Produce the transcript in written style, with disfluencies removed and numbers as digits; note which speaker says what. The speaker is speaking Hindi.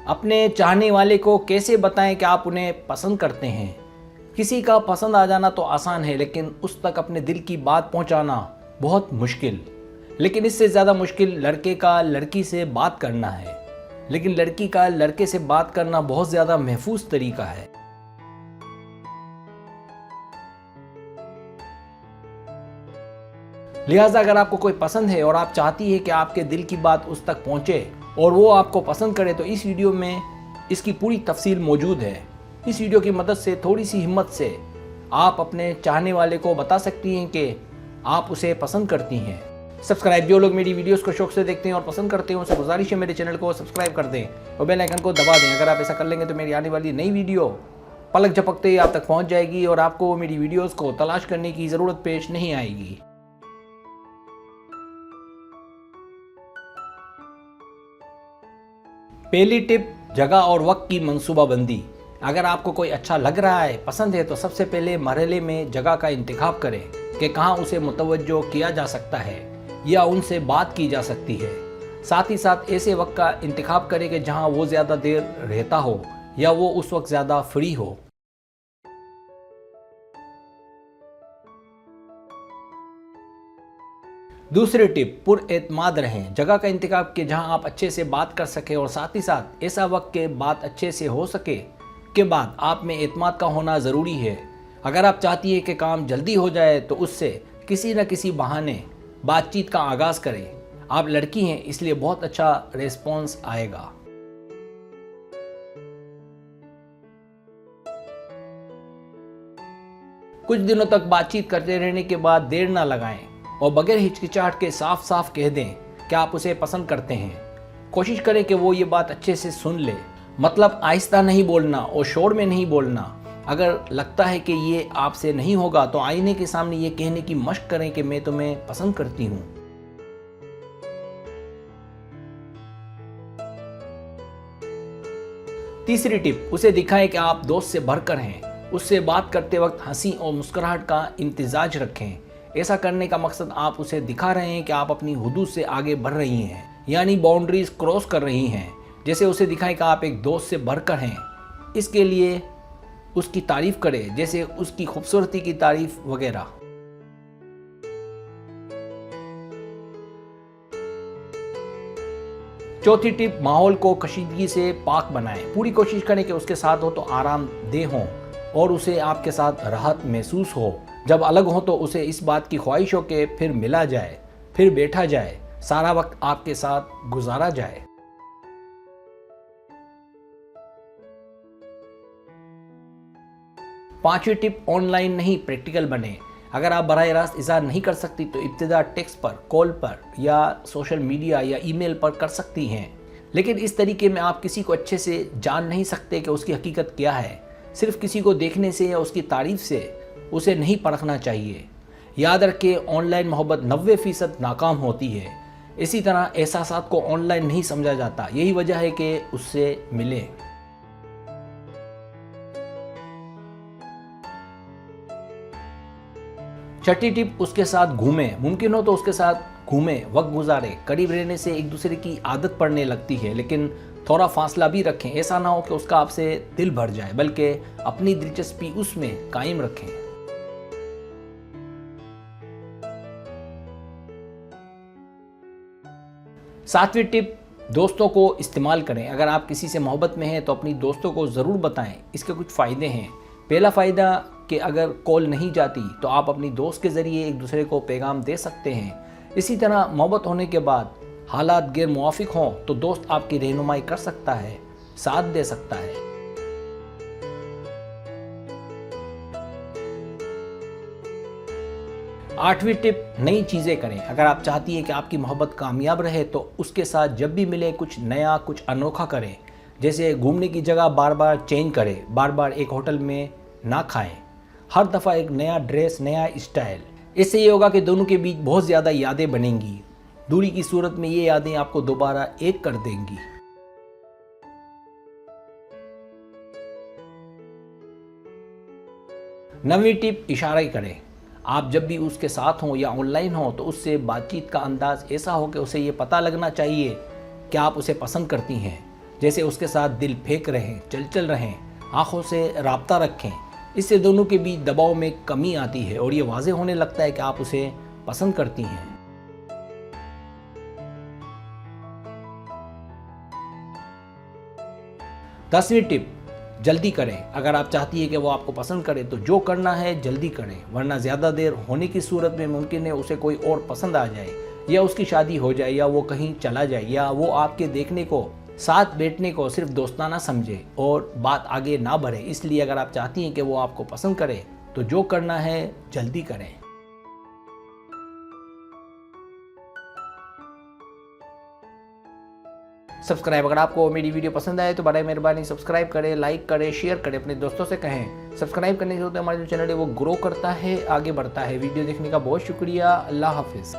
Speaker 1: अपने चाहने वाले को कैसे बताएं कि आप उन्हें पसंद करते हैं। किसी का पसंद आ जाना तो आसान है, लेकिन उस तक अपने दिल की बात पहुंचाना बहुत मुश्किल। लेकिन इससे ज़्यादा मुश्किल लड़के का लड़की से बात करना है। लेकिन लड़की का लड़के से बात करना बहुत ज़्यादा महफूज तरीका है। लिहाजा अगर आपको कोई पसंद है और आप चाहती है कि आपके दिल की बात उस तक पहुंचे और वो आपको पसंद करे, तो इस वीडियो में इसकी पूरी तफसील मौजूद है। इस वीडियो की मदद से थोड़ी सी हिम्मत से आप अपने चाहने वाले को बता सकती हैं कि आप उसे पसंद करती हैं। सब्सक्राइब, जो लोग मेरी वीडियोस को शौक से देखते हैं और पसंद करते हैं उनसे गुजारिश है मेरे चैनल को सब्सक्राइब कर दें और बेल आइकन को दबा दें। अगर आप ऐसा कर लेंगे तो मेरी आने वाली नई वीडियो पलक झपकते ही आप तक पहुंच जाएगी और आपको मेरी वीडियोस को तलाश करने की ज़रूरत पेश नहीं आएगी। पहली टिप, जगह और वक्त की मंसूबाबंदी। अगर आपको कोई अच्छा लग रहा है, पसंद है, तो सबसे पहले मरहले में जगह का इंतखाब करें कि कहाँ उसे मुतवज्जो किया जा सकता है या उनसे बात की जा सकती है। साथ ही साथ ऐसे वक्त का इंतखाब करें कि जहाँ वो ज़्यादा देर रहता हो या वो उस वक्त ज़्यादा फ्री हो। दूसरी टिप, पुरएतमाद रहें। जगह का इंतखाब के जहां आप अच्छे से बात कर सके और साथ ही साथ ऐसा वक्त के बात अच्छे से हो सके के बाद आप में एतमाद का होना ज़रूरी है। अगर आप चाहती है कि काम जल्दी हो जाए तो उससे किसी न किसी बहाने बातचीत का आगाज़ करें। आप लड़की हैं इसलिए बहुत अच्छा रिस्पॉन्स आएगा। कुछ दिनों तक बातचीत करते रहने के बाद देर ना लगाएं और बगैर हिचकिचाहट के साफ साफ कह दें कि आप उसे पसंद करते हैं। कोशिश करें कि वो ये बात अच्छे से सुन ले। मतलब आहिस्ता नहीं बोलना और शोर में नहीं बोलना। अगर लगता है कि ये आपसे नहीं होगा तो आईने के सामने ये कहने की मशक करें कि मैं तुम्हें पसंद करती हूँ। तीसरी टिप, उसे दिखाएं कि आप दोस्त से भरकर हैं। उससे बात करते वक्त हंसी और मुस्कुराहट का इम्तिजाज रखें। ऐसा करने का मकसद आप उसे दिखा रहे हैं कि आप अपनी हुदूद से आगे बढ़ रही हैं, यानी बाउंड्रीज क्रॉस कर रही हैं। जैसे उसे दिखाएं कि आप एक दोस्त से बढ़कर हैं। इसके लिए उसकी तारीफ करें, जैसे उसकी खूबसूरती की तारीफ वगैरह। चौथी टिप, माहौल को कशीदगी से पाक बनाएं। पूरी कोशिश करें कि उसके साथ हो तो आरामदेह हो और उसे आपके साथ राहत महसूस हो। जब अलग हो तो उसे इस बात की ख्वाहिश हो कि फिर मिला जाए, फिर बैठा जाए, सारा वक्त आपके साथ गुजारा जाए। पांचवी टिप, ऑनलाइन नहीं प्रैक्टिकल बने। अगर आप बराह रास्त इज़हार नहीं कर सकती तो इब्तिदा टेक्स्ट पर, कॉल पर या सोशल मीडिया या ईमेल पर कर सकती हैं। लेकिन इस तरीके में आप किसी को अच्छे से जान नहीं सकते कि उसकी हकीकत क्या है। सिर्फ किसी को देखने से या उसकी तारीफ से उसे नहीं परखना चाहिए। याद रखें, ऑनलाइन मोहब्बत 90% नाकाम होती है। इसी तरह एहसासात को ऑनलाइन नहीं समझा जाता। यही वजह है कि उससे मिले। छठी टिप, उसके साथ घूमें। मुमकिन हो तो उसके साथ घूमें, वक्त गुजारें। करीब रहने से एक दूसरे की आदत पड़ने लगती है, लेकिन थोड़ा फासला भी रखें। ऐसा ना हो कि उसका आपसे दिल भर जाए, बल्कि अपनी दिलचस्पी उसमें कायम रखें। सातवीं टिप, दोस्तों को इस्तेमाल करें। अगर आप किसी से मोहब्बत में हैं तो अपनी दोस्तों को ज़रूर बताएं। इसके कुछ फ़ायदे हैं। पहला फ़ायदा कि अगर कॉल नहीं जाती तो आप अपनी दोस्त के ज़रिए एक दूसरे को पैगाम दे सकते हैं। इसी तरह मोहब्बत होने के बाद हालात गैर मुवाफिक हों तो दोस्त आपकी रहनुमाई कर सकता है, साथ दे सकता है। आठवीं टिप, नई चीज़ें करें। अगर आप चाहती हैं कि आपकी मोहब्बत कामयाब रहे तो उसके साथ जब भी मिले कुछ नया, कुछ अनोखा करें। जैसे घूमने की जगह बार बार चेंज करें, बार बार एक होटल में ना खाएं, हर दफ़ा एक नया ड्रेस, नया स्टाइल। इससे ये होगा कि दोनों के बीच बहुत ज़्यादा यादें बनेंगी। दूरी की सूरत में ये यादें आपको दोबारा एक कर देंगी। नवीं टिप, इशारा करें। आप जब भी उसके साथ हों या ऑनलाइन हों तो उससे बातचीत का अंदाज ऐसा हो कि उसे ये पता लगना चाहिए कि आप उसे पसंद करती हैं। जैसे उसके साथ दिल फेंक रहें, चल रहें, आँखों से राब्ता रखें। इससे दोनों के बीच दबाव में कमी आती है और ये वाज़ेह होने लगता है कि आप उसे पसंद करती हैं। 10वीं टिप, जल्दी करें। अगर आप चाहती है कि वो आपको पसंद करे तो जो करना है जल्दी करें, वरना ज़्यादा देर होने की सूरत में मुमकिन है उसे कोई और पसंद आ जाए, या उसकी शादी हो जाए, या वो कहीं चला जाए, या वो आपके देखने को, साथ बैठने को सिर्फ दोस्ताना समझे और बात आगे ना बढ़े। इसलिए अगर आप चाहती हैं कि वो आपको पसंद करे तो जो करना है जल्दी करें। सब्सक्राइब, अगर आपको मेरी वीडियो पसंद आए तो बड़े मेहरबानी सब्सक्राइब करें, लाइक करें, शेयर करें, अपने दोस्तों से कहें। सब्सक्राइब करने से होता है हमारा जो चैनल है वो ग्रो करता है, आगे बढ़ता है। वीडियो देखने का बहुत शुक्रिया। अल्लाह हाफिज़।